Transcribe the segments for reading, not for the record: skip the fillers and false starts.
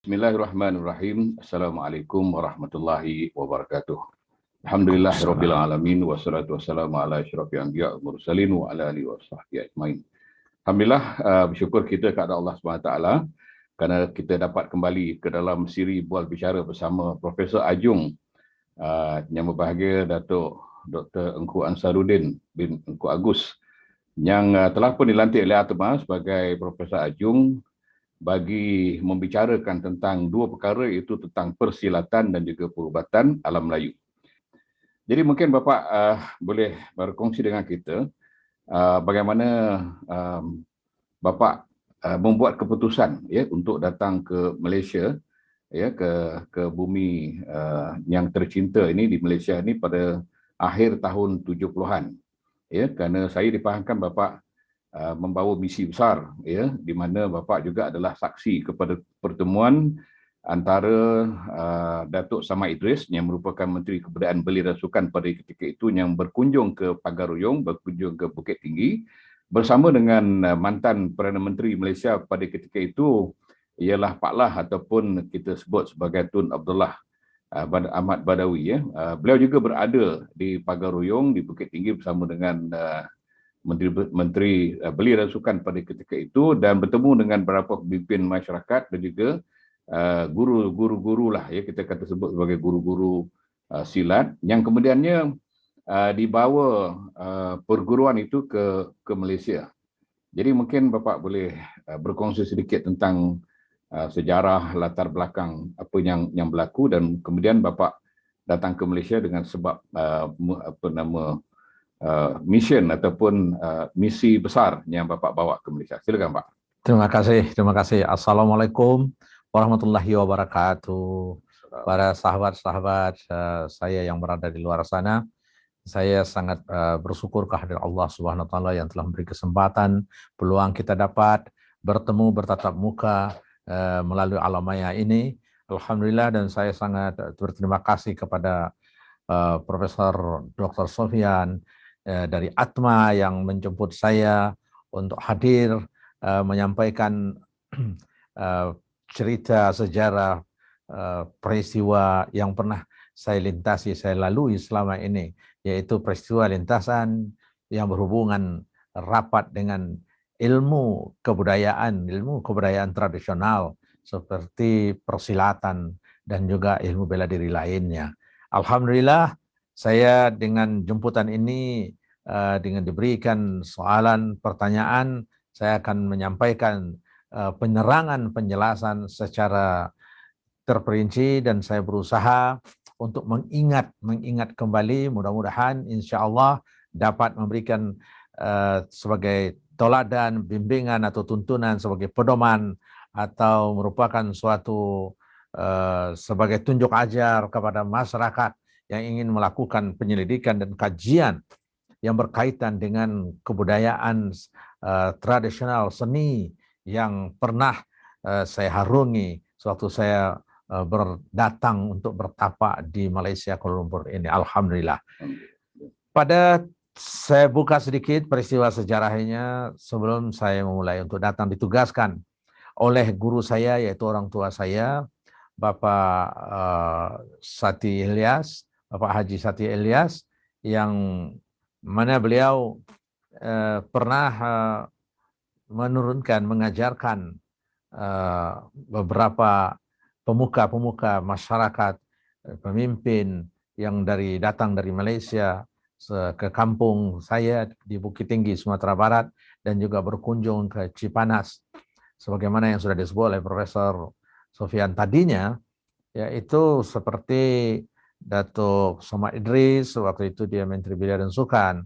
Bismillahirrahmanirrahim. Assalamualaikum warahmatullahi wabarakatuh. Alhamdulillahirabbil Waalaikumsalam. alamin wassalatu wassalamu ala asyrafil anbiya wal mursalin wa ala alihi washabbihi ajmain. Alhamdulillah, bersyukur kita kepada Allah Subhanahu taala kerana kita dapat kembali ke dalam siri bual bicara bersama Profesor Ajung, yang berbahagia Datuk Dr. Engku Ansaruddin bin Engku Agus yang telah pun dilantik oleh ATMA sebagai Profesor Ajung bagi membicarakan tentang dua perkara, iaitu tentang persilatan dan juga perubatan alam Melayu. Jadi mungkin Bapak boleh berkongsi dengan kita bagaimana Bapak membuat keputusan ya untuk datang ke Malaysia, ya ke bumi yang tercinta ini di Malaysia ini pada akhir tahun 70-an. Ya, kerana saya difahamkan Bapak membawa misi besar, ya, di mana Bapak juga adalah saksi kepada pertemuan antara Datuk Samad Idris yang merupakan Menteri Kebudayaan Belia dan Sukan pada ketika itu, yang berkunjung ke Pagar Ruyung, berkunjung ke Bukit Tinggi bersama dengan mantan Perdana Menteri Malaysia pada ketika itu, ialah Pak Lah ataupun kita sebut sebagai Tun Abdullah Ahmad Badawi. Ya. Beliau juga berada di Pagar Ruyung di Bukit Tinggi bersama dengan Menteri Belia dan Sukan pada ketika itu, dan bertemu dengan beberapa pemimpin masyarakat dan juga guru-guru lah, ya, kita kata sebut sebagai guru-guru silat yang kemudiannya dibawa perguruan itu ke Malaysia. Jadi mungkin Bapak boleh berkongsi sedikit tentang sejarah latar belakang apa yang berlaku, dan kemudian Bapak datang ke Malaysia dengan sebab mission ataupun misi besar yang Bapak bawa ke Malaysia. Silakan Pak. Terima kasih. Assalamualaikum warahmatullahi wabarakatuh. Para sahabat-sahabat saya yang berada di luar sana, saya sangat bersyukur kehadirat Allah Subhanahu wa taala yang telah memberi kesempatan, peluang kita dapat bertemu bertatap muka melalui alam maya ini. Alhamdulillah, dan saya sangat berterima kasih kepada Profesor Dr. Sofyan dari ATMA yang menjemput saya untuk hadir menyampaikan cerita sejarah peristiwa yang pernah saya lintasi, saya lalui selama ini, yaitu peristiwa lintasan yang berhubungan rapat dengan ilmu kebudayaan tradisional seperti persilatan dan juga ilmu bela diri lainnya. Alhamdulillah, saya dengan jemputan ini, dengan diberikan soalan, pertanyaan, saya akan menyampaikan penjelasan secara terperinci, dan saya berusaha untuk mengingat kembali, mudah-mudahan insya Allah dapat memberikan sebagai toladan, bimbingan atau tuntunan, sebagai pedoman atau merupakan suatu sebagai tunjuk ajar kepada masyarakat yang ingin melakukan penyelidikan dan kajian yang berkaitan dengan kebudayaan tradisional seni yang pernah saya harungi sewaktu saya berdatang untuk bertapa di Malaysia, Kuala Lumpur ini. Alhamdulillah. Saya buka sedikit peristiwa sejarahnya sebelum saya memulai untuk datang, ditugaskan oleh guru saya, yaitu orang tua saya, Bapak Sati Ilyas, Bapak Haji Sati Ilyas, yang mana beliau pernah mengajarkan beberapa pemuka masyarakat, pemimpin yang datang dari Malaysia ke kampung saya di Bukit Tinggi, Sumatera Barat, dan juga berkunjung ke Cipanas, sebagaimana yang sudah disebut oleh Profesor Sofyan tadinya, yaitu seperti Datuk Samad Idris, waktu itu dia Menteri Belia dan Sukan.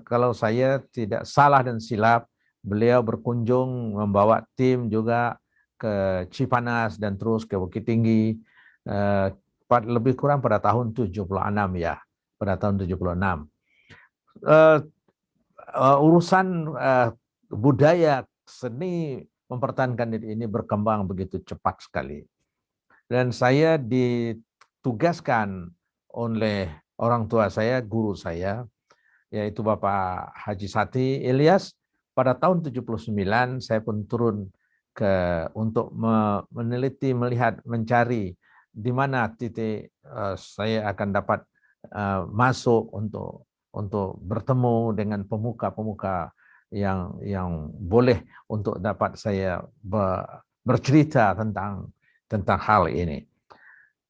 Kalau saya tidak salah dan silap, beliau berkunjung membawa tim juga ke Cipanas dan terus ke Bukit Tinggi, lebih kurang pada tahun 76 ya, pada tahun 76. Urusan budaya seni mempertahankan diri ini berkembang begitu cepat sekali. Dan saya ditugaskan oleh orang tua saya, guru saya, yaitu Bapak Haji Sati Ilyas. Pada tahun 79 saya pun turun untuk meneliti, melihat, mencari di mana titik saya akan dapat masuk untuk bertemu dengan pemuka-pemuka yang boleh untuk dapat saya bercerita tentang hal ini.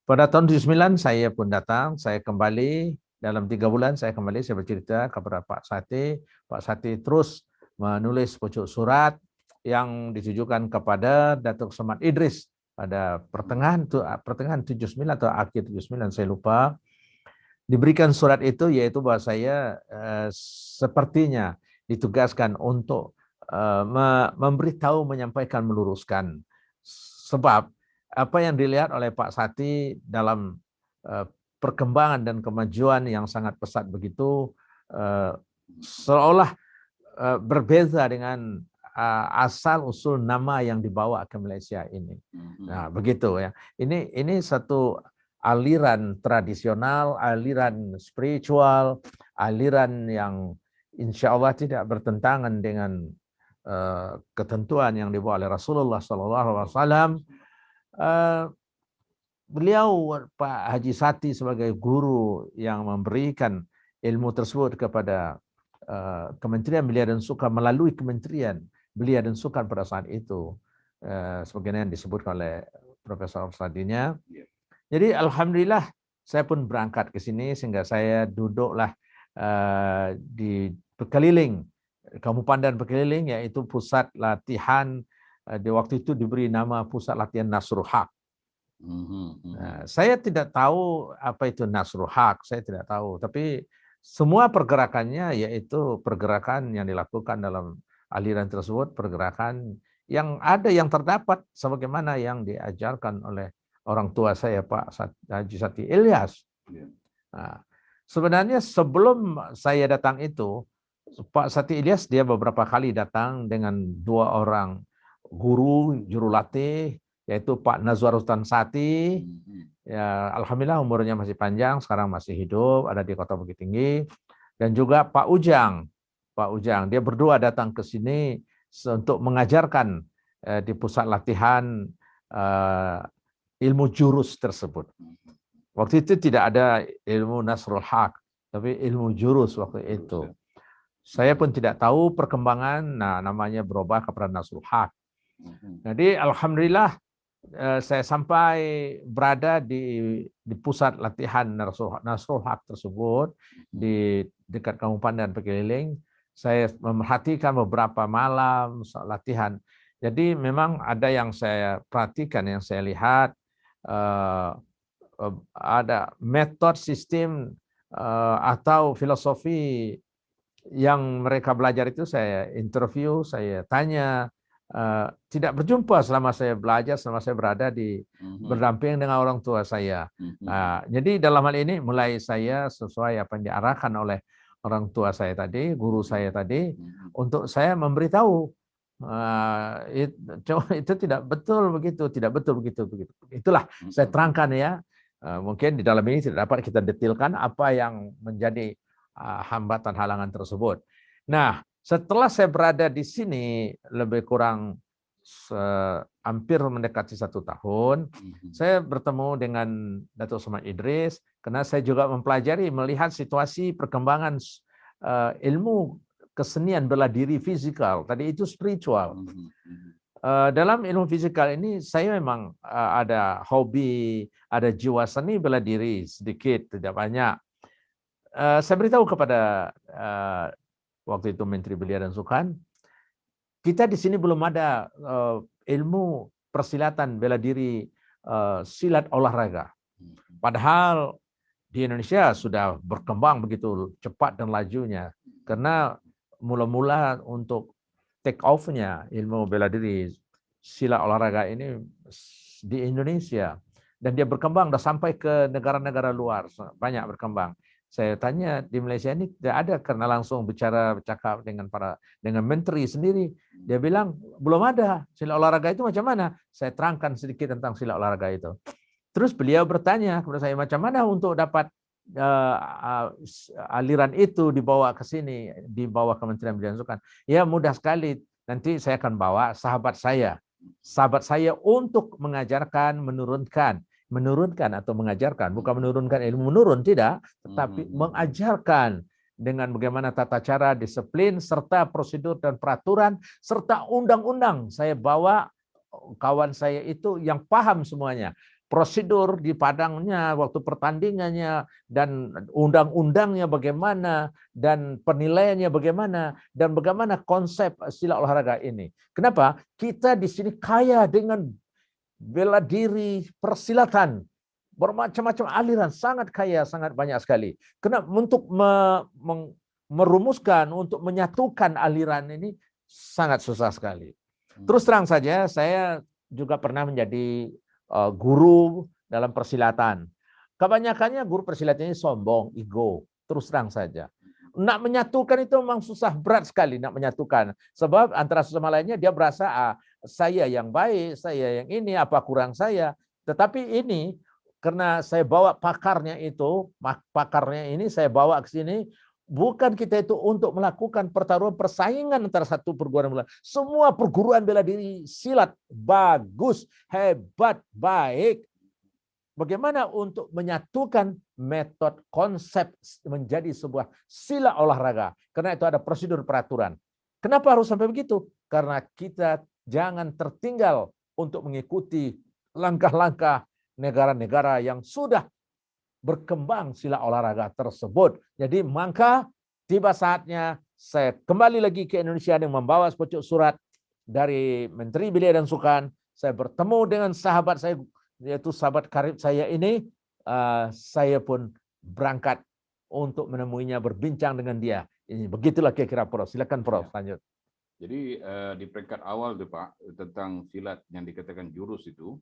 Pada tahun 79 saya pun datang, saya kembali dalam 3 bulan saya kembali, saya bercerita kepada Pak Sati. Pak Sati terus menulis pucuk surat yang ditujukan kepada Datuk Samad Idris pada pertengahan 79 atau akhir 79 saya lupa. Diberikan surat itu yaitu bahwa saya sepertinya ditugaskan untuk memberitahu, menyampaikan, meluruskan. Sebab apa yang dilihat oleh Pak Sati dalam perkembangan dan kemajuan yang sangat pesat begitu, seolah berbeza dengan asal usul nama yang dibawa ke Malaysia ini. Nah, begitu ya. Ini satu aliran tradisional, aliran spiritual, aliran yang insya Allah tidak bertentangan dengan ketentuan yang dibawa oleh Rasulullah SAW. Beliau Pak Haji Sati sebagai guru yang memberikan ilmu tersebut kepada Kementerian Belia dan Sukan melalui Kementerian Belia dan Sukan pada saat itu, sebagaimana yang disebutkan oleh Profesor Sadinya. Jadi alhamdulillah saya pun berangkat ke sini sehingga saya duduklah di Pekeliling, Kampung Pandan Pekeliling, yaitu pusat latihan, di waktu itu diberi nama Pusat Latihan Nasrul Haq. Nah, saya tidak tahu apa itu Nasrul Haq, saya tidak tahu, tapi semua pergerakannya yaitu pergerakan yang dilakukan dalam aliran tersebut, pergerakan yang ada yang terdapat sebagaimana yang diajarkan oleh orang tua saya Pak Haji Sati Ilyas. Nah, sebenarnya sebelum saya datang itu, Pak Sati Ilyas dia beberapa kali datang dengan 2 orang guru jurulatih, yaitu Pak Nazwarutan Sati. Ya, alhamdulillah umurnya masih panjang, sekarang masih hidup, ada di Kota Bukit Tinggi. Dan juga Pak Ujang. Pak Ujang, dia berdua datang ke sini untuk mengajarkan di pusat latihan ilmu jurus tersebut. Waktu itu tidak ada ilmu Nasrul Haq, tapi ilmu jurus waktu itu. Saya pun tidak tahu perkembangan, nah namanya berubah kepada Nasrul Haq. Jadi alhamdulillah saya sampai berada di pusat latihan Nasrul Haq tersebut di dekat Kampung Pandan Pekeliling. Saya memerhatikan beberapa malam latihan. Jadi memang ada yang saya perhatikan, yang saya lihat, ada metode sistem atau filosofi yang mereka belajar itu saya interview, saya tanya, tidak berjumpa selama saya belajar, selama saya berada di berdamping dengan orang tua saya. Jadi dalam hal ini mulai saya sesuai apa yang diarahkan oleh orang tua saya tadi, guru saya tadi, untuk saya memberitahu itu tidak betul begitu, tidak betul begitu. Itulah saya terangkan ya. Mungkin di dalam ini tidak dapat kita detailkan apa yang menjadi hambatan halangan tersebut. Nah, setelah saya berada di sini lebih kurang hampir mendekati 1 tahun, saya bertemu dengan Datuk Samad Idris karena saya juga mempelajari, melihat situasi perkembangan ilmu kesenian bela diri fisikal. Tadi itu spiritual. Dalam ilmu fisikal ini saya memang ada hobi, ada jiwa seni bela diri sedikit, tidak banyak. Saya beritahu kepada waktu itu Menteri Belia dan Sukan, kita di sini belum ada ilmu persilatan bela diri silat olahraga. Padahal di Indonesia sudah berkembang begitu cepat dan lajunya, karena mula-mula untuk take off-nya ilmu bela diri silat olahraga ini di Indonesia, dan dia berkembang dan sampai ke negara-negara luar, banyak berkembang. Saya tanya di Malaysia ini tidak ada, karena langsung bercakap dengan menteri sendiri. Dia bilang belum ada. Silat olahraga itu macam mana? Saya terangkan sedikit tentang silat olahraga itu. Terus beliau bertanya kepada saya, macam mana untuk dapat aliran itu dibawa ke sini, dibawa Kementerian Belia dan Sukan? Ya mudah sekali. Nanti saya akan bawa sahabat saya sahabat saya untuk mengajarkan, menurunkan atau mengajarkan, bukan menurunkan ilmu menurun, tidak, tetapi mengajarkan dengan bagaimana tata cara, disiplin, serta prosedur dan peraturan, serta undang-undang. Saya bawa kawan saya itu yang paham semuanya. Prosedur di padangnya, waktu pertandingannya, dan undang-undangnya bagaimana, dan penilaiannya bagaimana, dan bagaimana konsep silat olahraga ini. Kenapa? Kita di sini kaya dengan bela diri, persilatan, bermacam-macam aliran, sangat kaya, sangat banyak sekali. Kenapa? Untuk merumuskan, untuk menyatukan aliran ini sangat susah sekali. Terus terang saja, saya juga pernah menjadi guru dalam persilatan. Kebanyakannya guru persilatan ini sombong, ego, terus terang saja. Nak menyatukan itu memang susah, berat sekali nak menyatukan. Sebab antara sesama lainnya dia berasa saya yang baik, saya yang ini, apa kurang saya. Tetapi ini karena saya bawa pakarnya ini saya bawa ke sini. Bukan kita itu untuk melakukan pertarungan persaingan antara satu perguruan bela. Semua perguruan bela diri silat bagus, hebat, baik. Bagaimana untuk menyatukan metode konsep menjadi sebuah silat olahraga? Karena itu ada prosedur peraturan. Kenapa harus sampai begitu? Karena kita jangan tertinggal untuk mengikuti langkah-langkah negara-negara yang sudah berkembang silat olahraga tersebut. Jadi maka tiba saatnya saya kembali lagi ke Indonesia dengan membawa sepucuk surat dari Menteri Belia dan Sukan. Saya bertemu dengan sahabat saya, yaitu sahabat karib saya ini. Saya pun berangkat untuk menemuinya, berbincang dengan dia. Ini begitulah kira-kira, Prof. Silakan, Prof. Lanjut. Jadi di peringkat awal tu Pak, tentang silat yang dikatakan jurus itu,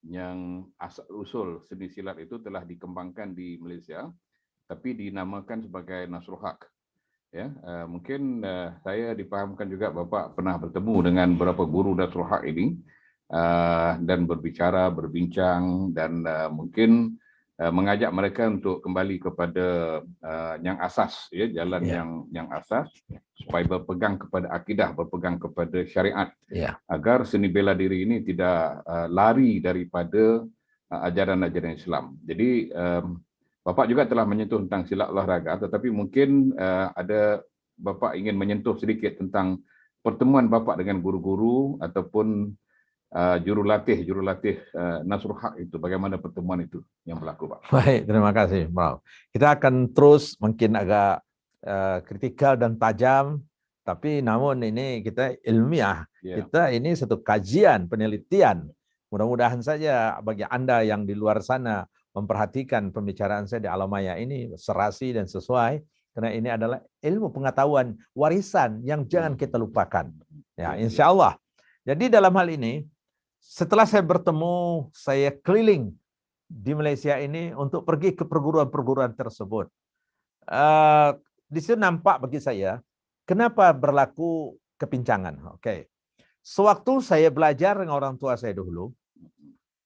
yang asal-usul seni silat itu telah dikembangkan di Malaysia, tapi dinamakan sebagai Nasrul Haq. Ya, mungkin saya dipahamkan juga Bapak pernah bertemu dengan beberapa guru Nasrul Haq ini dan berbincang dan mungkin mengajak mereka untuk kembali kepada yang asas, ya, jalan yang asas, supaya berpegang kepada akidah, berpegang kepada syariat, agar seni bela diri ini tidak lari daripada ajaran-ajaran Islam. Jadi Bapak juga telah menyentuh tentang silat olahraga, tetapi mungkin ada Bapak ingin menyentuh sedikit tentang pertemuan Bapak dengan guru-guru ataupun jurulatih Nasrul Haq itu, bagaimana pertemuan itu yang berlaku, Pak? Baik, terima kasih, Prof. Kita akan terus mungkin agak kritikal dan tajam, tapi namun ini kita ilmiah, kita ini satu kajian, penelitian. Mudah-mudahan saja bagi Anda yang di luar sana memperhatikan pembicaraan saya di Alamaya ini serasi dan sesuai, karena ini adalah ilmu pengetahuan warisan yang jangan kita lupakan. Ya, insya Allah. Jadi dalam hal ini, setelah saya bertemu, saya keliling di Malaysia ini untuk pergi ke perguruan-perguruan tersebut. Di situ nampak bagi saya, kenapa berlaku kepincangan. Oke. Sewaktu saya belajar dengan orang tua saya dahulu,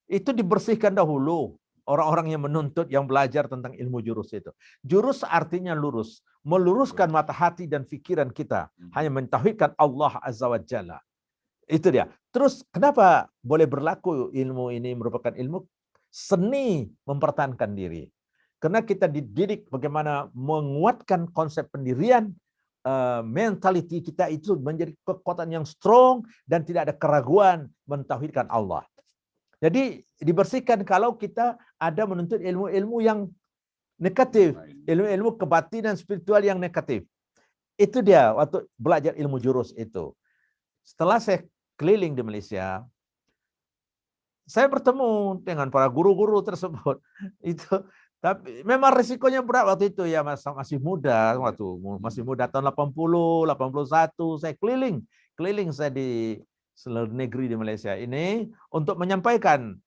itu dibersihkan dahulu orang-orang yang menuntut, yang belajar tentang ilmu jurus itu. Jurus artinya lurus, meluruskan mata hati dan pikiran kita, hanya mentauhidkan Allah Azza wa Jalla. Itu dia. Terus kenapa boleh berlaku ilmu ini merupakan ilmu seni mempertahankan diri? Karena kita dididik bagaimana menguatkan konsep pendirian, mentality kita itu menjadi kekuatan yang strong dan tidak ada keraguan mentauhidkan Allah. Jadi dibersihkan kalau kita ada menuntut ilmu-ilmu yang negatif, ilmu-ilmu kebatinan spiritual yang negatif. Itu dia waktu belajar ilmu jurus itu. Setelah saya keliling di Malaysia, saya bertemu dengan para guru-guru tersebut. Itu, tapi memang risikonya berat waktu itu ya, masih muda, tahun 80, 81 saya keliling saya di seluruh negeri di Malaysia ini untuk menyampaikan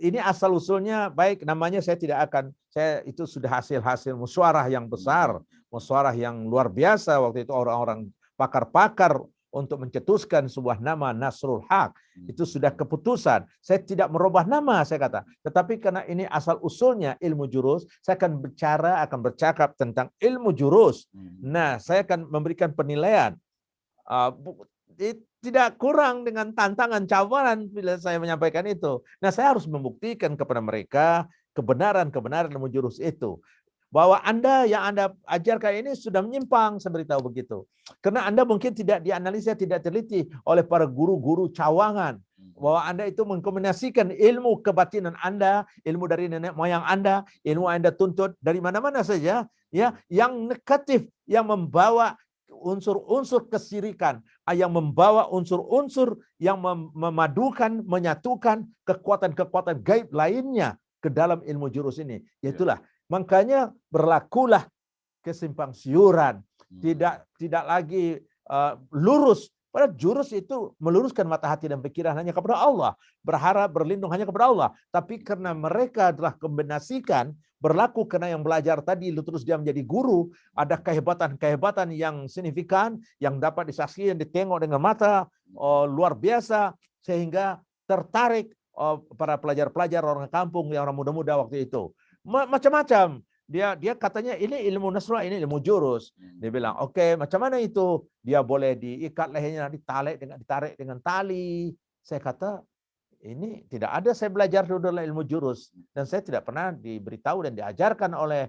ini asal usulnya baik, namanya saya tidak akan, saya itu sudah hasil musyawarah yang besar, musyawarah yang luar biasa waktu itu, orang-orang pakar-pakar untuk mencetuskan sebuah nama Nasrul Haq. Itu sudah keputusan. Saya tidak merubah nama, saya kata. Tetapi karena ini asal usulnya ilmu jurus, saya akan bercakap tentang ilmu jurus. Nah, saya akan memberikan penilaian. tidak kurang dengan tantangan cabaran bila saya menyampaikan itu. Nah, saya harus membuktikan kepada mereka kebenaran ilmu jurus itu. Bahwa Anda yang Anda ajarkan ini sudah menyimpang, saya beritahu begitu. Karena Anda mungkin tidak dianalisa, tidak teliti oleh para guru-guru cawangan. Bahwa Anda itu mengkombinasikan ilmu kebatinan Anda, ilmu dari nenek moyang Anda, ilmu Anda tuntut dari mana-mana saja, ya, yang negatif, yang membawa unsur-unsur kesirikan, yang membawa unsur-unsur yang memadukan, menyatukan kekuatan-kekuatan gaib lainnya ke dalam ilmu jurus ini. Yaitulah. Makanya berlakulah kesimpang siuran, tidak lagi lurus. Pada jurus itu meluruskan mata hati dan pikiran hanya kepada Allah, berharap berlindung hanya kepada Allah. Tapi karena mereka telah kombinasikan berlaku karena yang belajar tadi terus dia menjadi guru, ada kehebatan-kehebatan yang signifikan yang dapat disaksikan, ditengok dengan mata luar biasa sehingga tertarik para pelajar-pelajar orang kampung, yang orang muda-muda waktu itu. Macam-macam. Dia katanya ini ilmu nasrah, ini ilmu jurus. Dia bilang, oke, macam mana itu? Dia boleh diikat lehernya, ditarik dengan tali. Saya kata, ini tidak ada saya belajar dulu dalam ilmu jurus. Dan saya tidak pernah diberitahu dan diajarkan oleh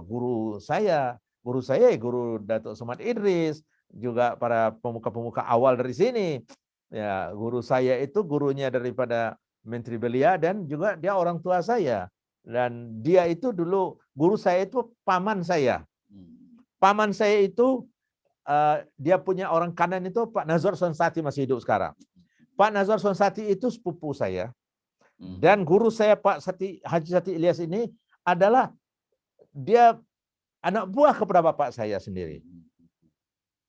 guru saya. Guru saya, Guru Datuk Somad Idris. Juga para pemuka-pemuka awal dari sini. Ya, guru saya itu gurunya daripada Menteri Belia dan juga dia orang tua saya. Dan dia itu dulu, guru saya itu paman saya. Paman saya itu, dia punya orang kanan itu Pak Nazar Sonsati masih hidup sekarang. Pak Nazar Sonsati itu sepupu saya. Dan guru saya Pak Haji Sati Ilyas ini adalah dia anak buah kepada bapak saya sendiri.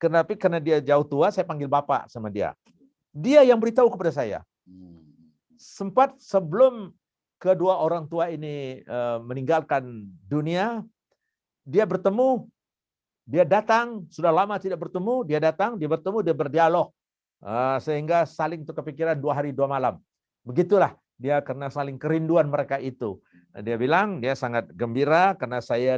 Kenapa? Karena dia jauh tua, saya panggil bapak sama dia. Dia yang beritahu kepada saya. Sempat sebelum kedua orang tua ini meninggalkan dunia, dia bertemu, dia datang, sudah lama tidak bertemu, dia datang, dia bertemu, dia berdialog. Sehingga saling tukar pikiran 2 hari 2 malam. Begitulah dia karena saling kerinduan mereka itu. Dia bilang dia sangat gembira karena saya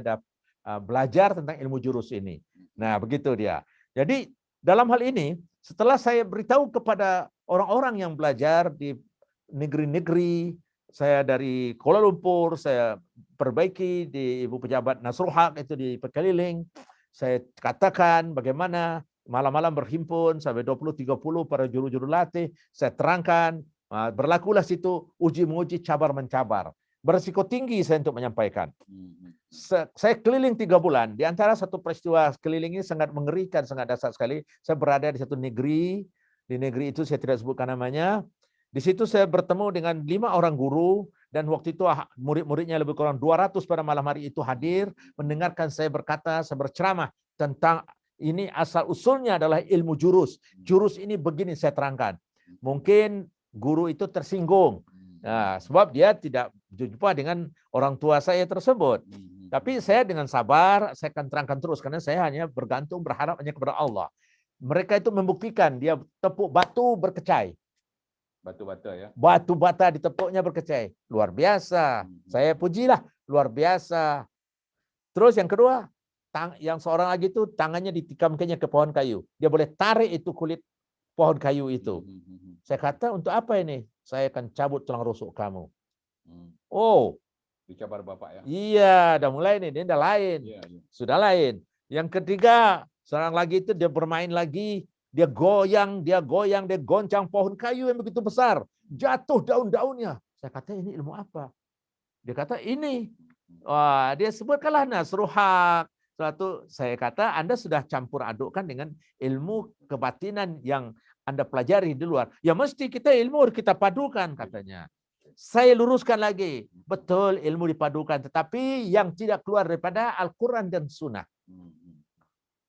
belajar tentang ilmu jurus ini. Nah, begitu dia. Jadi dalam hal ini, setelah saya beritahu kepada orang-orang yang belajar di negeri-negeri, saya dari Kuala Lumpur, saya perbaiki di Ibu Pejabat Nasrul Haq itu di Pekaliling. Saya katakan bagaimana malam-malam berhimpun sampai 20-30 para juru-juru latih. Saya terangkan, berlakulah situ uji-menguji, cabar-mencabar. Berisiko tinggi saya untuk menyampaikan. Saya keliling 3 bulan. Di antara satu peristiwa keliling ini sangat mengerikan, sangat dahsyat sekali. Saya berada di satu negeri. Di negeri itu saya tidak sebutkan namanya. Di situ saya bertemu dengan 5 orang guru dan waktu itu murid-muridnya lebih kurang 200 pada malam hari itu hadir mendengarkan saya berkata, saya berceramah tentang ini asal usulnya adalah ilmu jurus. Jurus ini begini saya terangkan. Mungkin guru itu tersinggung. Nah, sebab dia tidak berjumpa dengan orang tua saya tersebut. Tapi saya dengan sabar saya akan terangkan terus karena saya hanya bergantung berharap hanya kepada Allah. Mereka itu membuktikan dia tepuk batu berkecai. Batu bata ya. Batu bata ditepuknya berkecai. Luar biasa. Saya pujilah. Luar biasa. Terus yang kedua, yang seorang lagi itu tangannya ditikamkannya ke pohon kayu. Dia boleh tarik itu kulit pohon kayu itu. Saya kata, untuk apa ini? Saya akan cabut tulang rusuk kamu. Oh. Dicabar bapak ya. Iya, udah mulai nih. Dia udah lain. Sudah lain. Yang ketiga, seorang lagi itu dia bermain lagi. Dia goyang, dia goncang pohon kayu yang begitu besar. Jatuh daun-daunnya. Saya kata, ini ilmu apa? Dia kata, ini. Wah, dia sebutkanlah Nasrul Haq. Suatu, saya kata, Anda sudah campur adukkan dengan ilmu kebatinan yang Anda pelajari di luar. Ya mesti kita ilmu kita padukan, katanya. Saya luruskan lagi. Betul, ilmu dipadukan. Tetapi yang tidak keluar daripada Al-Quran dan Sunnah.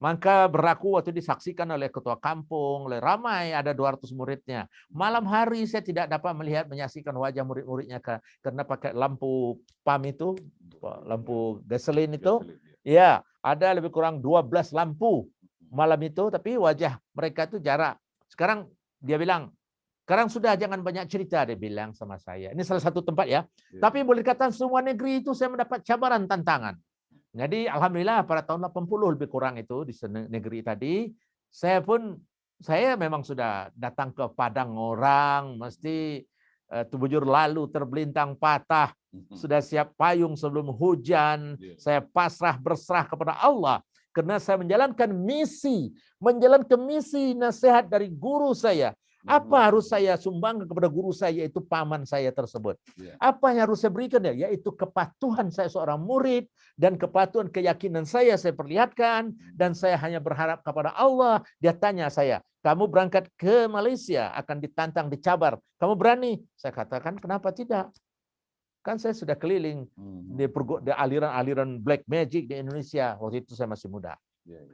Maka berlaku waktu disaksikan oleh ketua kampung, oleh ramai, ada 200 muridnya. Malam hari saya tidak dapat melihat, menyaksikan wajah murid-muridnya karena pakai lampu PAM itu, lampu gasolin itu. Ya, ada lebih kurang 12 lampu malam itu, tapi wajah mereka itu jarak. Sekarang dia bilang, sekarang sudah jangan banyak cerita, dia bilang sama saya. Ini salah satu tempat ya. Tapi boleh dikatakan semua negeri itu saya mendapat cabaran, tantangan. Jadi alhamdulillah pada tahun 80 lebih kurang itu di negeri tadi, saya pun saya memang sudah datang ke padang orang, mesti tubujur lalu terbelintang patah, sudah siap payung sebelum hujan, saya pasrah berserah kepada Allah. Karena saya menjalankan misi nasihat dari guru saya. Apa harus saya sumbangkan kepada guru saya, yaitu paman saya tersebut? Apa yang harus saya berikan dia? Yaitu kepatuhan saya seorang murid, dan kepatuhan keyakinan saya perlihatkan, dan saya hanya berharap kepada Allah. Dia tanya saya, kamu berangkat ke Malaysia, akan ditantang, dicabar. Kamu berani? Saya katakan, kenapa tidak? Kan saya sudah keliling di aliran-aliran black magic di Indonesia. Waktu itu saya masih muda.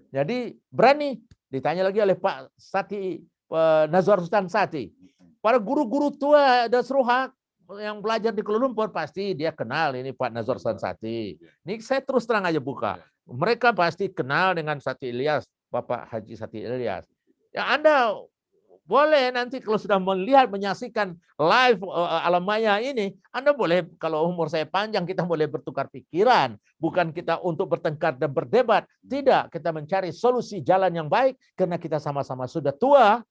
Jadi berani. Ditanya lagi oleh Pak Sati, Nazar Sultan Sati. Para guru-guru tua dan Seruhak yang belajar di Kuala Lumpur, pasti dia kenal ini Pak Nazar Sultan Sati. Ini saya terus terang aja buka. Mereka pasti kenal dengan Sati Ilyas, Bapak Haji Sati Ilyas. Ya Anda boleh nanti kalau sudah melihat, menyaksikan live alam maya ini, Anda boleh, kalau umur saya panjang, kita boleh bertukar pikiran. Bukan kita untuk bertengkar dan berdebat. Tidak, kita mencari solusi jalan yang baik, karena kita sama-sama sudah tua.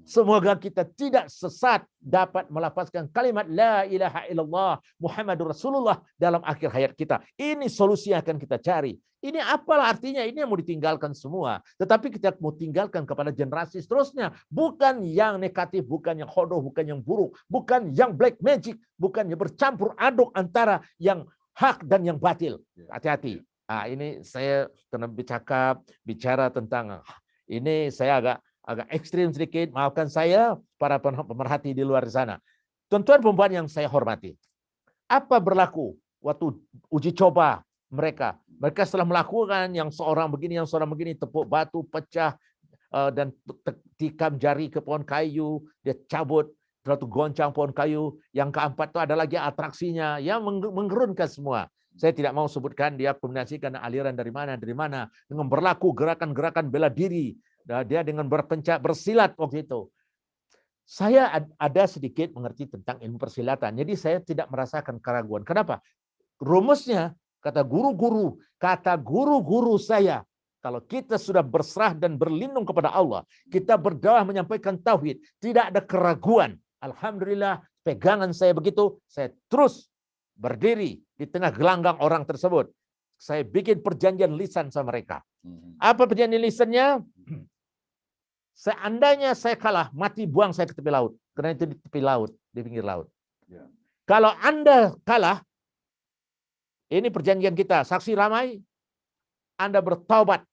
Semoga kita tidak sesat, dapat melafazkan kalimat La ilaha illallah Muhammadur Rasulullah dalam akhir hayat kita. Ini solusi yang akan kita cari. Ini apalah artinya, ini yang mau ditinggalkan semua. Tetapi kita mau tinggalkan kepada generasi seterusnya. Bukan yang negatif, bukan yang hodoh, bukan yang buruk, bukan yang black magic, bukan yang bercampur aduk antara yang hak dan yang batil. Hati-hati. Nah, ini saya kena bicara tentang ini, saya agak ekstrim sedikit, maafkan saya para pemerhati di luar sana. Tuan-tuan perempuan yang saya hormati, apa berlaku waktu uji coba mereka? Mereka setelah melakukan yang seorang begini, tepuk batu pecah dan tikam jari ke pohon kayu, dia cabut, lalu goncang pohon kayu. Yang keempat itu ada lagi atraksinya yang menggerunkan semua. Saya tidak mau sebutkan dia kombinasikan aliran dari mana, dengan berlaku gerakan-gerakan bela diri. Dia dengan berpencak bersilat waktu itu. Saya ada sedikit mengerti tentang ilmu persilatan. Jadi saya tidak merasakan keraguan. Kenapa? Rumusnya, kata guru-guru saya, kalau kita sudah berserah dan berlindung kepada Allah, kita berdakwah menyampaikan tauhid, tidak ada keraguan. Alhamdulillah, pegangan saya begitu, saya terus berdiri di tengah gelanggang orang tersebut. Saya bikin perjanjian lisan sama mereka. Apa perjanjian lisannya? Seandainya saya kalah, mati buang saya ke tepi laut. Karena itu di tepi laut, di pinggir laut. Kalau Anda kalah, ini perjanjian kita, saksi ramai, Anda bertaubat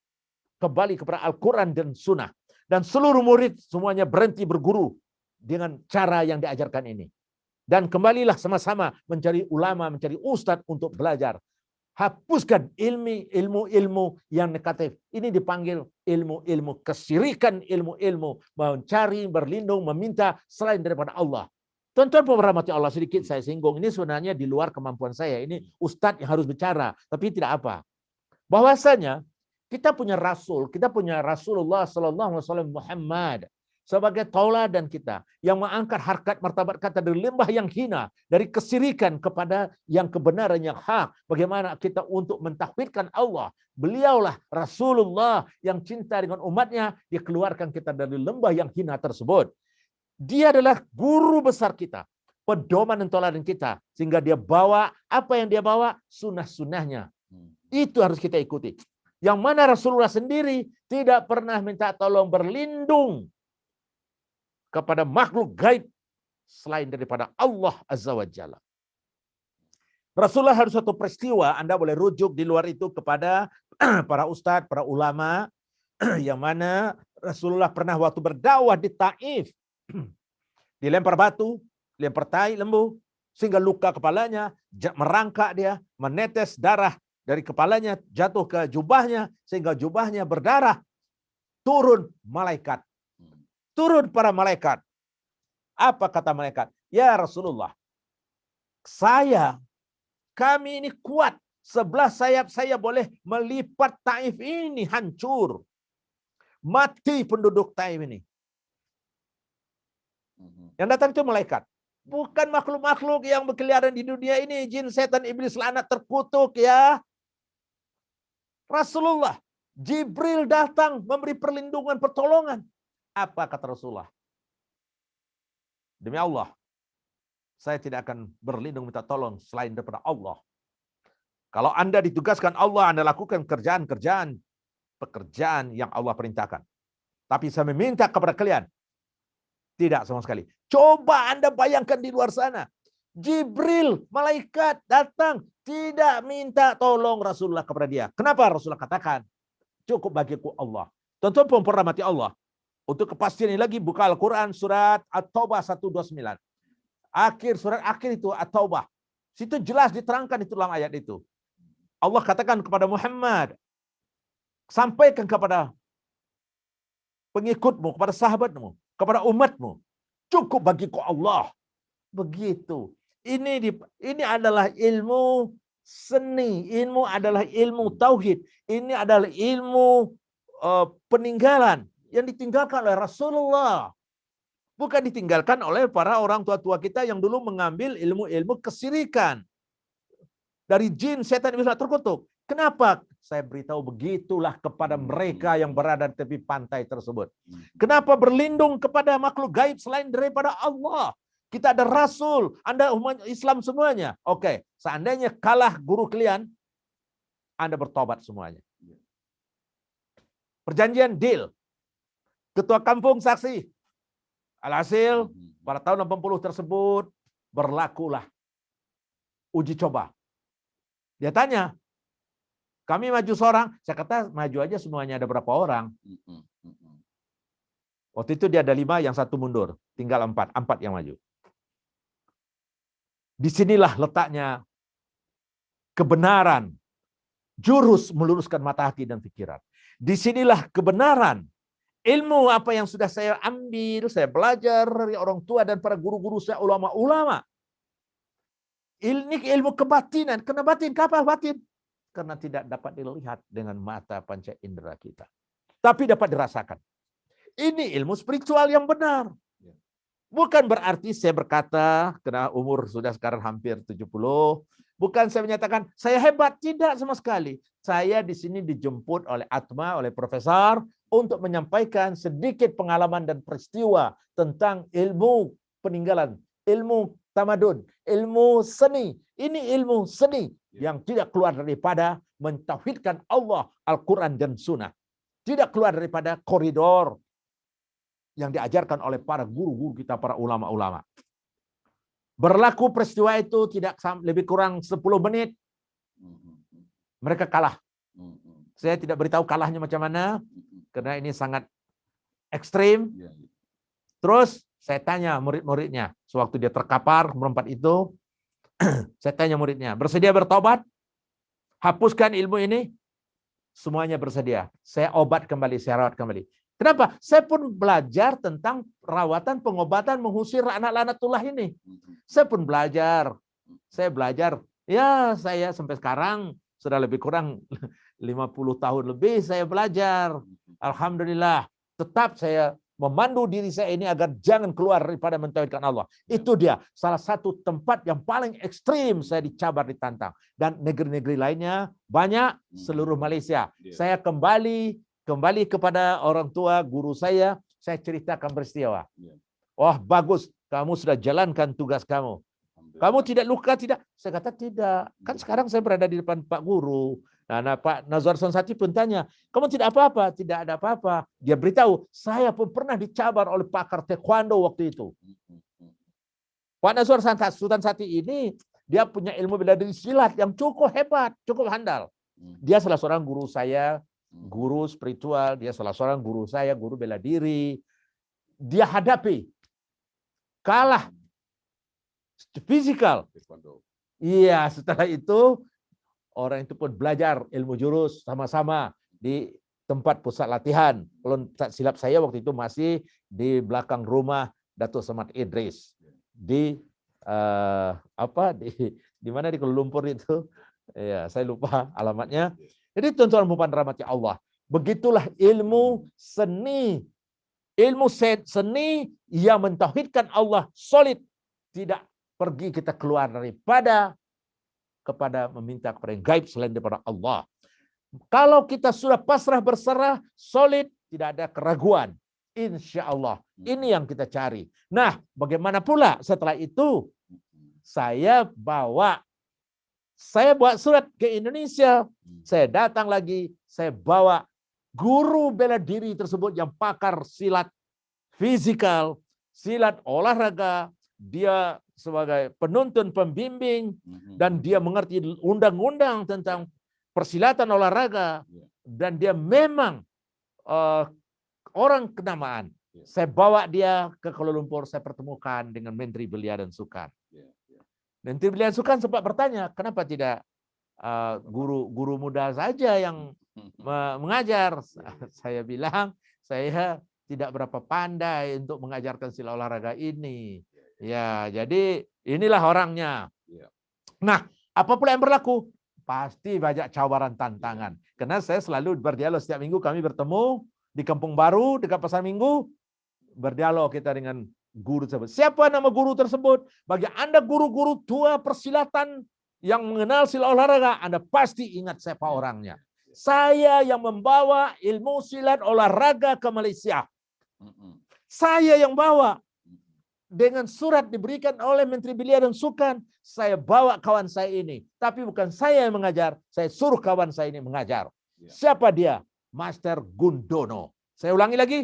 kembali kepada Al-Quran dan Sunnah. Dan seluruh murid semuanya berhenti berguru dengan cara yang diajarkan ini. Dan kembalilah sama-sama mencari ulama, mencari ustadz untuk belajar. Hapuskan ilmu-ilmu yang negatif. Ini dipanggil ilmu-ilmu kesyirikan, ilmu-ilmu mencari, berlindung, meminta selain daripada Allah. Tuan-tuan pemerhati Allah, sedikit saya singgung. Ini sebenarnya di luar kemampuan saya. Ini ustadz yang harus bicara, tapi tidak apa. Bahwasanya kita punya Rasul, kita punya Rasulullah Sallallahu Alaihi Wasallam Muhammad sebagai tauladan kita yang mengangkat harkat martabat kata dari lembah yang hina, dari kesirikan kepada yang kebenaran yang hak. Bagaimana kita untuk mentauhidkan Allah. Beliaulah Rasulullah yang cinta dengan umatnya, dia keluarkan kita dari lembah yang hina tersebut. Dia adalah guru besar kita, pedoman dan tauladan kita, sehingga dia bawa apa yang dia bawa, sunnah-sunnahnya. Itu harus kita ikuti. Yang mana Rasulullah sendiri tidak pernah minta tolong berlindung kepada makhluk gaib selain daripada Allah Azza wa Jalla. Rasulullah harus satu peristiwa, Anda boleh rujuk di luar itu kepada para ustadz, para ulama, yang mana Rasulullah pernah waktu berdakwah di Taif, dilempar batu, lempar tai lembu, sehingga luka kepalanya, merangkak dia, menetes darah dari kepalanya, jatuh ke jubahnya, sehingga jubahnya berdarah. Turun malaikat. Turun para malaikat. Apa kata malaikat? Ya Rasulullah, kami ini kuat. Sebelah sayap saya boleh melipat Taif ini hancur. Mati penduduk Taif ini. Yang datang itu malaikat. Bukan makhluk-makhluk yang berkeliaran di dunia ini. Jin, setan, iblis, laknat, terkutuk ya. Rasulullah, Jibril datang memberi perlindungan, pertolongan. Apa kata Rasulullah? Demi Allah, saya tidak akan berlindung minta tolong selain daripada Allah. Kalau Anda ditugaskan Allah, Anda lakukan pekerjaan yang Allah perintahkan. Tapi saya meminta kepada kalian, tidak sama sekali. Coba Anda bayangkan di luar sana. Jibril, malaikat datang, tidak minta tolong Rasulullah kepada dia. Kenapa Rasulullah katakan, cukup bagiku Allah. Tuan-tuan mati Allah. Untuk kepastian ini lagi, buka Al-Quran surat At-Taubah 129. Surat akhir itu At-Taubah. Situ jelas diterangkan itu dalam ayat itu. Allah katakan kepada Muhammad, sampaikan kepada pengikutmu, kepada sahabatmu, kepada umatmu, cukup bagiku Allah. Begitu. Ini adalah ilmu seni, ilmu adalah ilmu tauhid, ini adalah ilmu peninggalan yang ditinggalkan oleh Rasulullah. Bukan ditinggalkan oleh para orang tua-tua kita yang dulu mengambil ilmu-ilmu kesirikan. Dari jin, setan, iblis terkutuk. Kenapa? Saya beritahu begitulah kepada mereka yang berada di tepi pantai tersebut. Kenapa berlindung kepada makhluk gaib selain daripada Allah? Kita ada Rasul, Anda umat Islam semuanya. Oke, seandainya kalah guru kalian, Anda bertobat semuanya. Perjanjian deal. Ketua kampung saksi. Alhasil, pada tahun 80 tersebut, berlakulah uji coba. Dia tanya, kami maju seorang, saya kata maju aja semuanya, ada berapa orang? Waktu itu dia ada 5, yang 1 mundur. Tinggal 4 yang maju. Disinilah letaknya kebenaran. Jurus meluruskan mata hati dan pikiran. Disinilah kebenaran. Ilmu apa yang sudah saya ambil, saya belajar dari orang tua dan para guru-guru saya, ulama-ulama. Ini ilmu kebatinan. Karena batin, kapal batin. Karena tidak dapat dilihat dengan mata panca indera kita. Tapi dapat dirasakan. Ini ilmu spiritual yang benar. Bukan berarti saya berkata, karena umur sudah sekarang hampir 70, bukan saya menyatakan saya hebat. Tidak sama sekali. Saya di sini dijemput oleh Atma, oleh profesor, untuk menyampaikan sedikit pengalaman dan peristiwa tentang ilmu peninggalan, ilmu tamadun, ilmu seni. Ini ilmu seni yang tidak keluar daripada mentauhidkan Allah, Al-Quran dan Sunnah. Tidak keluar daripada koridor yang diajarkan oleh para guru-guru kita, para ulama-ulama. Berlaku peristiwa itu tidak lebih kurang 10 menit. Mereka kalah. Saya tidak beritahu kalahnya macam mana, karena ini sangat ekstrim. Terus saya tanya murid-muridnya, sewaktu dia terkapar merempat itu, saya tanya muridnya, bersedia bertobat? Hapuskan ilmu ini? Semuanya bersedia. Saya obat kembali, saya rawat kembali. Kenapa? Saya pun belajar tentang rawatan, pengobatan, mengusir anak-lanatullah ini. Saya pun belajar. Saya belajar. Ya, saya sampai sekarang sudah lebih kurang 50 tahun lebih saya belajar. Alhamdulillah. Tetap saya memandu diri saya ini agar jangan keluar daripada mentauhidkan Allah. Itu dia salah satu tempat yang paling ekstrim saya dicabar, ditantang. Dan negeri-negeri lainnya banyak, seluruh Malaysia. Saya kembali kepada orang tua guru saya ceritakan peristiwa. Wah, bagus, kamu sudah jalankan tugas kamu. Kamu tidak luka, tidak? Saya kata tidak. Kan sekarang saya berada di depan Pak Guru. Nah, Pak Nazar Sonsati pun tanya, kamu tidak apa-apa? Tidak ada apa-apa. Dia beritahu, saya pun pernah dicabar oleh pakar taekwondo waktu itu. Pak Nazar Sonsati ini, dia punya ilmu bela diri silat yang cukup hebat, cukup handal. Dia salah seorang guru saya, guru spiritual, dia salah seorang guru saya, guru bela diri. Dia hadapi, kalah fisikal. Iya, setelah itu orang itu pun belajar ilmu jurus sama-sama di tempat pusat latihan. Kalau tak silap saya waktu itu masih di belakang rumah Datuk Samad Idris di di mana di Kuala Lumpur itu. Ya, saya lupa alamatnya. Jadi tuan-tuan dan rahmati Allah, begitulah ilmu seni. Ilmu seni yang mentauhidkan Allah solid, tidak pergi kita keluar daripada kepada meminta kepada yang gaib selain daripada Allah. Kalau kita sudah pasrah berserah, solid, tidak ada keraguan. Insya Allah. Ini yang kita cari. Nah, bagaimana pula setelah itu saya buat surat ke Indonesia. Saya datang lagi, saya bawa guru bela diri tersebut yang pakar silat fisikal, silat olahraga, dia sebagai penuntun pembimbing, dan dia mengerti undang-undang tentang persilatan olahraga, dan dia memang orang kenamaan. Saya bawa dia ke Kuala Lumpur, saya pertemukan dengan Menteri Belia dan Sukan. Menteri Belia dan Sukan sempat bertanya, kenapa tidak guru muda saja yang mengajar? Saya bilang, saya tidak berapa pandai untuk mengajarkan silat olahraga ini. Ya, jadi inilah orangnya. Nah, apa pula yang berlaku? Pasti banyak cabaran tantangan. Karena saya selalu berdialog setiap minggu, kami bertemu di Kampung Baru dekat Pasar Minggu, berdialog kita dengan guru tersebut. Siapa nama guru tersebut? Bagi Anda guru-guru tua persilatan yang mengenal silat olahraga, Anda pasti ingat siapa orangnya. Saya yang membawa ilmu silat olahraga ke Malaysia. Saya yang bawa. Dengan surat diberikan oleh Menteri Belia dan Sukan, saya bawa kawan saya ini. Tapi bukan saya yang mengajar, saya suruh kawan saya ini mengajar. Siapa dia? Master Gundono. Saya ulangi lagi,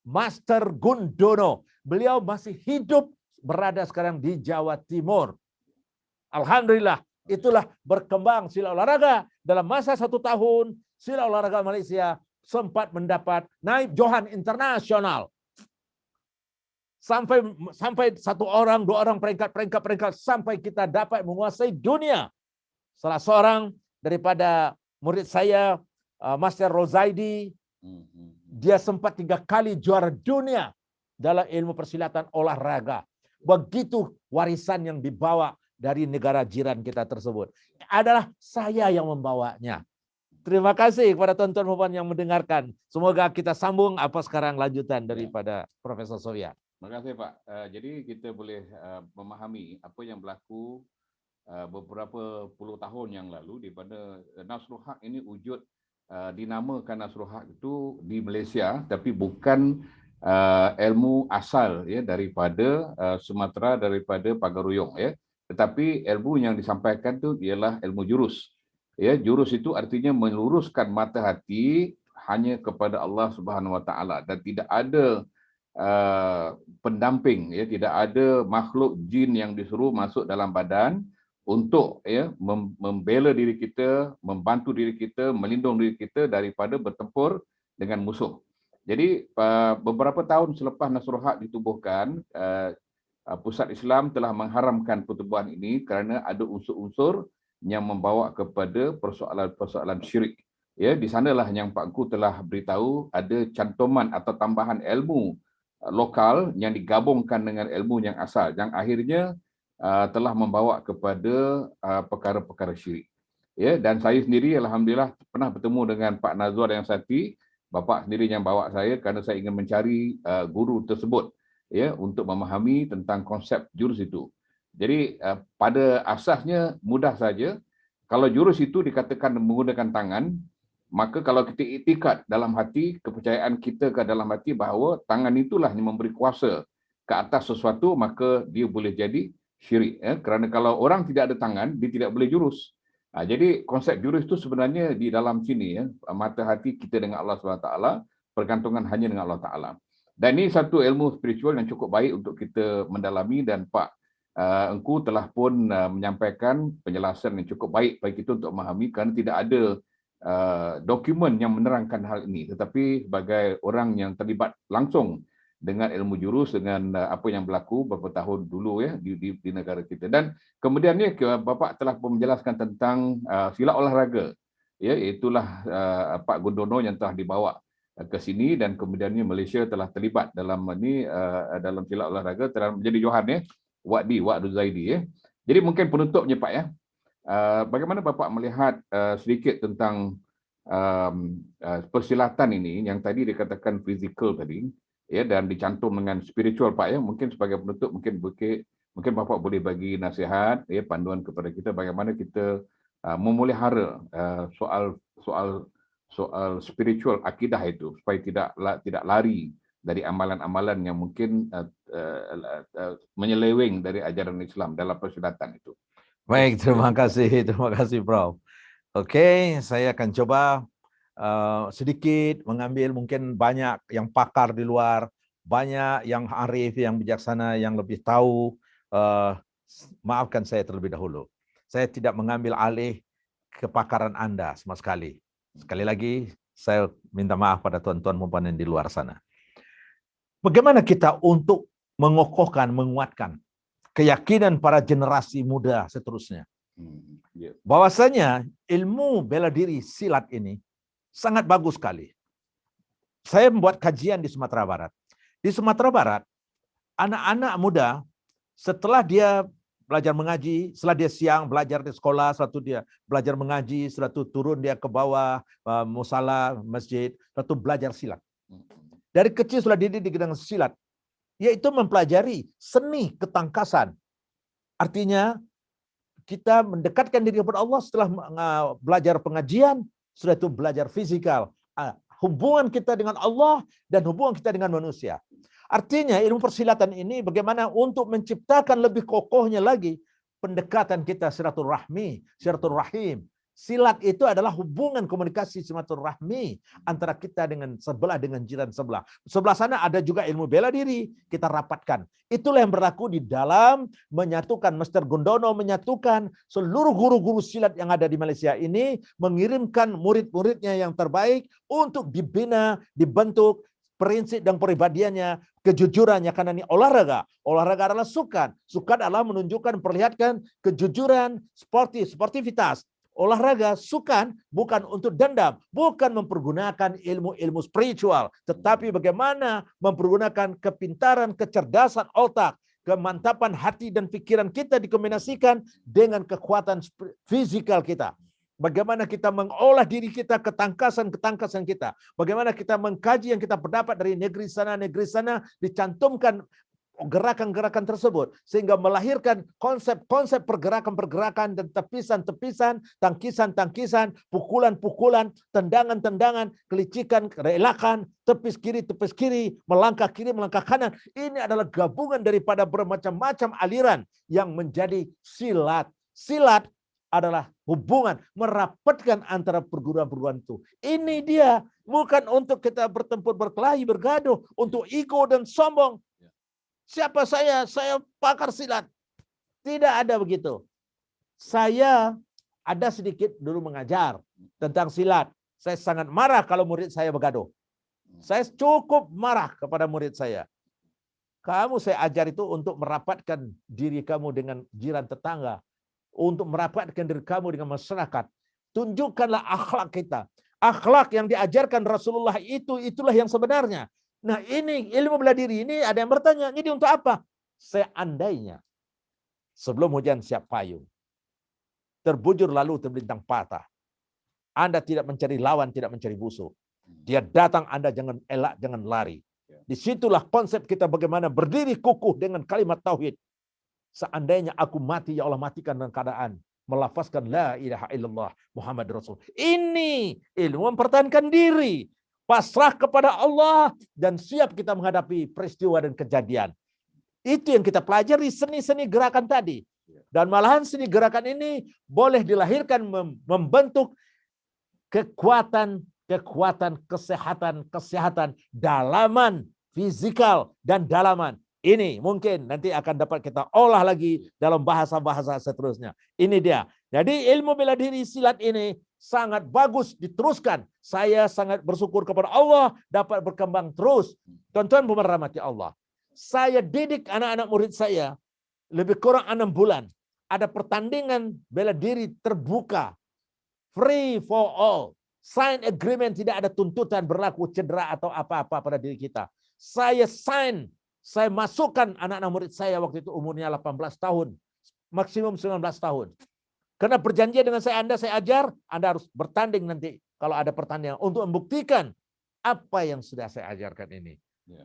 Master Gundono. Beliau masih hidup, berada sekarang di Jawa Timur. Alhamdulillah, itulah berkembang silat olahraga. Dalam masa 1 tahun, silat olahraga Malaysia sempat mendapat naib Johan internasional. Sampai 1 orang, 2 orang, peringkat, sampai kita dapat menguasai dunia. Salah seorang daripada murid saya, Master Rozaidi, dia sempat 3 kali juara dunia dalam ilmu persilatan olahraga. Begitu warisan yang dibawa dari negara jiran kita tersebut. Adalah saya yang membawanya. Terima kasih kepada tuan-tuan yang mendengarkan. Semoga kita sambung apa sekarang lanjutan daripada Profesor Sofyan. Terima kasih Pak. Jadi kita boleh memahami apa yang berlaku beberapa puluh tahun yang lalu di mana Nasrul Haq ini wujud, dinamakan Nasrul Haq itu di Malaysia, tapi bukan ilmu asal ya daripada Sumatera, daripada Pagaruyung ya, tetapi ilmu yang disampaikan itu ialah ilmu jurus. Ya, jurus itu artinya meluruskan mata hati hanya kepada Allah Subhanahu Wa Taala dan tidak ada pendamping ya, tidak ada makhluk jin yang disuruh masuk dalam badan untuk ya membela diri kita, membantu diri kita, melindung diri kita daripada bertempur dengan musuh. Jadi beberapa tahun selepas Nasrul Haq ditubuhkan, Pusat Islam telah mengharamkan pertubuhan ini kerana ada unsur-unsur yang membawa kepada persoalan-persoalan syirik. Ya, di sanalah yang Pak Engku telah beritahu ada cantuman atau tambahan ilmu lokal yang digabungkan dengan ilmu yang asal, yang akhirnya telah membawa kepada perkara-perkara syirik. Ya, dan saya sendiri alhamdulillah pernah bertemu dengan Pak Nazwar yang Sati, bapa sendiri yang bawa saya kerana saya ingin mencari guru tersebut ya untuk memahami tentang konsep jurus itu. Jadi pada asasnya mudah saja. Kalau jurus itu dikatakan menggunakan tangan, maka kalau kita iktikad dalam hati, kepercayaan kita ke dalam hati bahawa tangan itulah yang memberi kuasa ke atas sesuatu, maka dia boleh jadi syirik. Ya? Kerana kalau orang tidak ada tangan, dia tidak boleh jurus. Jadi konsep jurus itu sebenarnya di dalam sini, ya, mata hati kita dengan Allah SWT, pergantungan hanya dengan Allah Ta'ala. Dan ini satu ilmu spiritual yang cukup baik untuk kita mendalami, dan Pak Engku telah pun menyampaikan penjelasan yang cukup baik bagi kita untuk memahami, kerana tidak ada dokumen yang menerangkan hal ini, tetapi sebagai orang yang terlibat langsung dengan ilmu jurus, dengan apa yang berlaku beberapa tahun dulu ya di negara kita. Dan kemudiannya Bapak telah pun menjelaskan tentang silat olahraga, ya, itulah Pak Gundono yang telah dibawa ke sini, dan kemudiannya Malaysia telah terlibat dalam ini, dalam silat olahraga, telah menjadi Johan ya, Wak Zaidi ya. Jadi mungkin penutupnya Pak ya, bagaimana Bapak melihat sedikit tentang persilatan ini yang tadi dikatakan fizikal tadi ya, dan dicantum dengan spiritual Pak ya. Mungkin sebagai penutup mungkin Bapak boleh bagi nasihat ya, panduan kepada kita bagaimana kita memelihara soal spiritual akidah itu supaya tidak lari dari amalan-amalan yang mungkin menyeleweng dari ajaran Islam dalam persilatan itu. Baik, terima kasih Prof. Oke, saya akan coba sedikit mengambil, mungkin banyak yang pakar di luar, banyak yang arif, yang bijaksana, yang lebih tahu. Maafkan saya terlebih dahulu. Saya tidak mengambil alih kepakaran Anda sama sekali. Sekali lagi, saya minta maaf pada tuan-tuan komponen di luar sana. Bagaimana kita untuk mengokohkan, menguatkan keyakinan para generasi muda seterusnya? Bahwasanya ilmu bela diri silat ini sangat bagus sekali. Saya membuat kajian di Sumatera Barat. Di Sumatera Barat, anak-anak muda setelah dia belajar mengaji, setelah dia siang belajar di sekolah, setelah itu dia belajar mengaji, setelah itu turun dia ke bawah musala masjid, setelah itu belajar silat. Dari kecil sudah dididik dengan silat, yaitu mempelajari seni ketangkasan. Artinya kita mendekatkan diri kepada Allah setelah belajar pengajian, sudah itu belajar fisikal. Hubungan kita dengan Allah dan hubungan kita dengan manusia. Artinya ilmu persilatan ini bagaimana untuk menciptakan lebih kokohnya lagi pendekatan kita silaturahmi, silaturahim. Silat itu adalah hubungan komunikasi silaturahmi antara kita dengan sebelah dengan jiran sebelah. Sebelah sana ada juga ilmu bela diri, kita rapatkan. Itulah yang berlaku di dalam menyatukan, Master Gondono menyatukan seluruh guru-guru silat yang ada di Malaysia ini, mengirimkan murid-muridnya yang terbaik untuk dibina, dibentuk, prinsip dan peribadiannya, kejujurannya, karena ini olahraga. Olahraga adalah sukan. Sukan adalah menunjukkan, perlihatkan kejujuran, sportivitas. Olahraga, sukan bukan untuk dendam, bukan mempergunakan ilmu-ilmu spiritual, tetapi bagaimana mempergunakan kepintaran, kecerdasan otak, kemantapan hati dan pikiran kita dikombinasikan dengan kekuatan fisikal kita. Bagaimana kita mengolah diri kita, ketangkasan kita. Bagaimana kita mengkaji yang kita dapat dari negeri sana, dicantumkan gerakan-gerakan tersebut. Sehingga melahirkan konsep-konsep pergerakan-pergerakan dan tepisan-tepisan, tangkisan-tangkisan, pukulan-pukulan, tendangan-tendangan, kelicikan, relakan, tepis kiri, melangkah kiri, melangkah kanan. Ini adalah gabungan daripada bermacam-macam aliran yang menjadi silat. Silat adalah hubungan, merapatkan antara perguruan-perguruan itu. Ini dia, bukan untuk kita bertempur, berkelahi, bergaduh, untuk ego dan sombong. Siapa saya? Saya pakar silat. Tidak ada begitu. Saya ada sedikit dulu mengajar tentang silat. Saya sangat marah kalau murid saya bergaduh. Saya cukup marah kepada murid saya. Kamu saya ajar itu untuk merapatkan diri kamu dengan jiran tetangga. Untuk merapatkan diri kamu dengan masyarakat. Tunjukkanlah akhlak kita. Akhlak yang diajarkan Rasulullah itulah yang sebenarnya. Nah ini ilmu bela diri ini ada yang bertanya, ini untuk apa? Seandainya sebelum hujan siap payung, terbujur lalu terbelintang patah, Anda tidak mencari lawan, tidak mencari musuh. Dia datang, Anda jangan elak, jangan lari. Disitulah konsep kita bagaimana berdiri kukuh dengan kalimat tauhid. Seandainya aku mati, ya Allah matikan dalam keadaan melafazkan la ilaha illallah Muhammad Rasul. Ini ilmu mempertahankan diri. Pasrah kepada Allah dan siap kita menghadapi peristiwa dan kejadian. Itu yang kita pelajari seni-seni gerakan tadi. Dan malahan seni gerakan ini boleh dilahirkan membentuk kekuatan, kesehatan, dalaman, fisikal dan dalaman. Ini mungkin nanti akan dapat kita olah lagi dalam bahasa-bahasa seterusnya. Ini dia. Jadi ilmu bela diri silat ini sangat bagus diteruskan. Saya sangat bersyukur kepada Allah dapat berkembang terus. Tuan-tuan pemerhati Allah. Saya didik anak-anak murid saya lebih kurang 6 bulan. Ada pertandingan bela diri terbuka. Free for all. Sign agreement, tidak ada tuntutan berlaku cedera atau apa-apa pada diri kita. Saya masukkan anak-anak murid saya waktu itu umurnya 18 tahun. Maksimum 19 tahun. Karena perjanjian dengan Anda saya ajar, Anda harus bertanding nanti kalau ada pertandingan untuk membuktikan apa yang sudah saya ajarkan ini.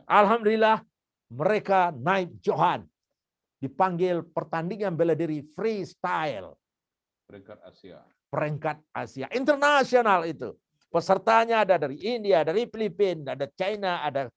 Alhamdulillah mereka naik Johan. Dipanggil pertandingan bela diri freestyle. Peringkat Asia. Internasional itu. Pesertanya ada dari India, dari Filipina, ada China, ada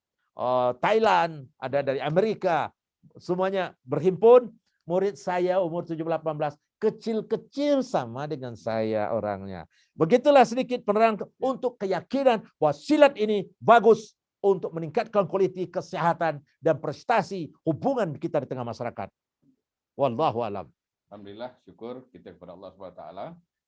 Thailand, ada dari Amerika, semuanya berhimpun. Murid saya umur 17-18, kecil-kecil sama dengan saya orangnya. Begitulah sedikit penerang untuk keyakinan bahwa silat ini bagus untuk meningkatkan kualitas kesehatan dan prestasi hubungan kita di tengah masyarakat. Wallahu alam. Alhamdulillah, syukur kita kepada Allah SWT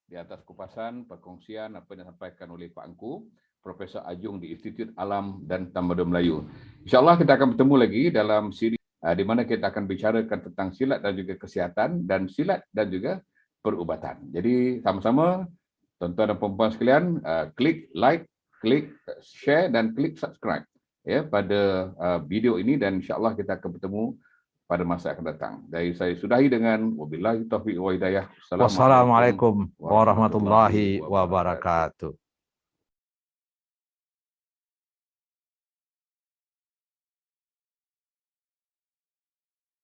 di atas kupasan, perkongsian apa yang disampaikan oleh Pak Engku, Profesor Ajung di Institut Alam dan Tamadun Melayu. InsyaAllah kita akan bertemu lagi dalam siri di mana kita akan bicarakan tentang silat dan juga kesihatan dan silat dan juga perubatan. Jadi sama-sama tuan-tuan dan puan-puan sekalian, klik like, klik share dan klik subscribe ya pada video ini, dan insya-Allah kita akan bertemu pada masa akan datang. Dari saya sudahi dengan wabillahi taufiq wa hidayah. Wassalamualaikum warahmatullahi wabarakatuh.